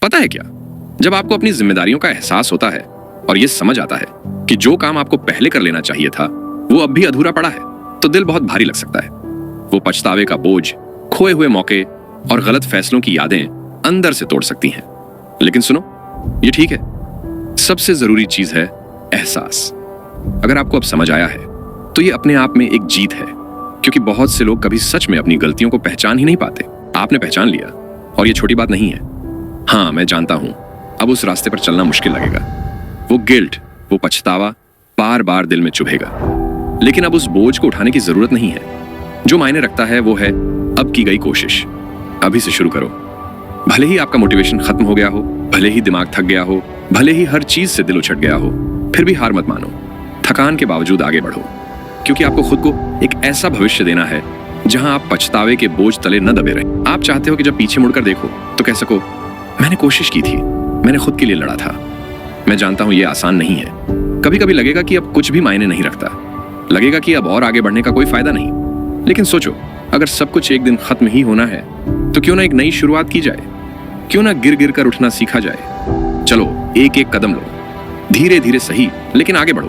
पता है क्या, जब आपको अपनी जिम्मेदारियों का एहसास होता है और ये समझ आता है कि जो काम आपको पहले कर लेना चाहिए था वो अब भी अधूरा पड़ा है, तो दिल बहुत भारी लग सकता है। वो पछतावे का बोझ, खोए हुए मौके और गलत फैसलों की यादें अंदर से तोड़ सकती हैं। लेकिन सुनो, ये ठीक है। सबसे जरूरी चीज है एहसास। अगर आपको अब समझ आया है तो ये अपने आप में एक जीत है, क्योंकि बहुत से लोग कभी सच में अपनी गलतियों को पहचान ही नहीं पाते। आपने पहचान लिया और ये छोटी बात नहीं है। हाँ, मैं जानता हूं अब उस रास्ते पर चलना मुश्किल लगेगा। वो गिल्ट, वो पछतावा बार बार दिल में चुभेगा, लेकिन अब उस बोझ को उठाने की जरूरत नहीं है। जो मायने रखता है वो है अब की गई कोशिश। अभी से शुरू करो। भले ही आपका मोटिवेशन खत्म हो गया हो, भले ही दिमाग थक गया हो, भले ही हर चीज से दिल उछट गया हो, फिर भी हार मत मानो। थकान के बावजूद आगे बढ़ो, क्योंकि आपको खुद को एक ऐसा भविष्य देना है जहां आप पछतावे के बोझ तले न दबे रहें। आप चाहते हो कि जब पीछे मुड़कर देखो तो कह सको, मैंने कोशिश की थी, मैंने खुद के लिए लड़ा था। मैं जानता हूं ये आसान नहीं है। कभी कभी लगेगा कि अब कुछ भी मायने नहीं रखता, लगेगा कि अब और आगे बढ़ने का कोई फायदा नहीं। लेकिन सोचो, अगर सब कुछ एक दिन खत्म ही होना है तो क्यों ना एक नई शुरुआत की जाए, क्यों ना गिर गिर कर उठना सीखा जाए। चलो एक एक कदम लो, धीरे धीरे सही, लेकिन आगे बढ़ो।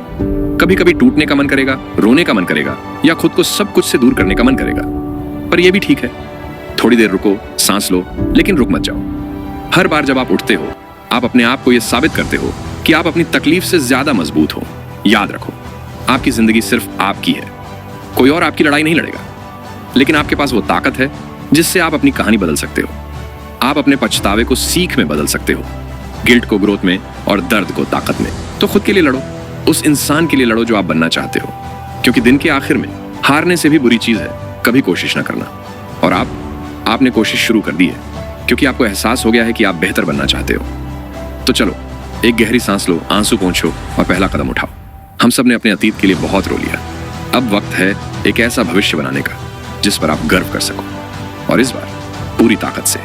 कभी कभी टूटने का मन करेगा, रोने का मन करेगा, या खुद को सब कुछ से दूर करने का मन करेगा, पर यह भी ठीक है। थोड़ी देर रुको, सांस लो, लेकिन रुक मत जाओ। हर बार जब आप उठते हो, आप अपने आप को यह साबित करते हो कि आप अपनी तकलीफ से ज्यादा मजबूत हो। याद रखो, आपकी जिंदगी सिर्फ आपकी है, कोई और आपकी लड़ाई नहीं लड़ेगा। लेकिन आपके पास वो ताकत है जिससे आप अपनी कहानी बदल सकते हो। आप अपने पछतावे को सीख में बदल सकते हो, गिल्ट को ग्रोथ में और दर्द को ताकत में। तो खुद के लिए लड़ो, उस इंसान के लिए लड़ो जो आप बनना चाहते हो, क्योंकि दिन के आखिर में हारने से भी बुरी चीज है कभी कोशिश ना करना। और आपने कोशिश शुरू कर दी है, क्योंकि आपको एहसास हो गया है कि आप बेहतर बनना चाहते हो। तो चलो एक गहरी सांस लो, आंसू पोंछो और पहला कदम उठाओ। हम सब ने अपने अतीत के लिए बहुत रो लिया। अब वक्त है एक ऐसा भविष्य बनाने का जिस पर आप गर्व कर सको, और इस बार पूरी ताकत से।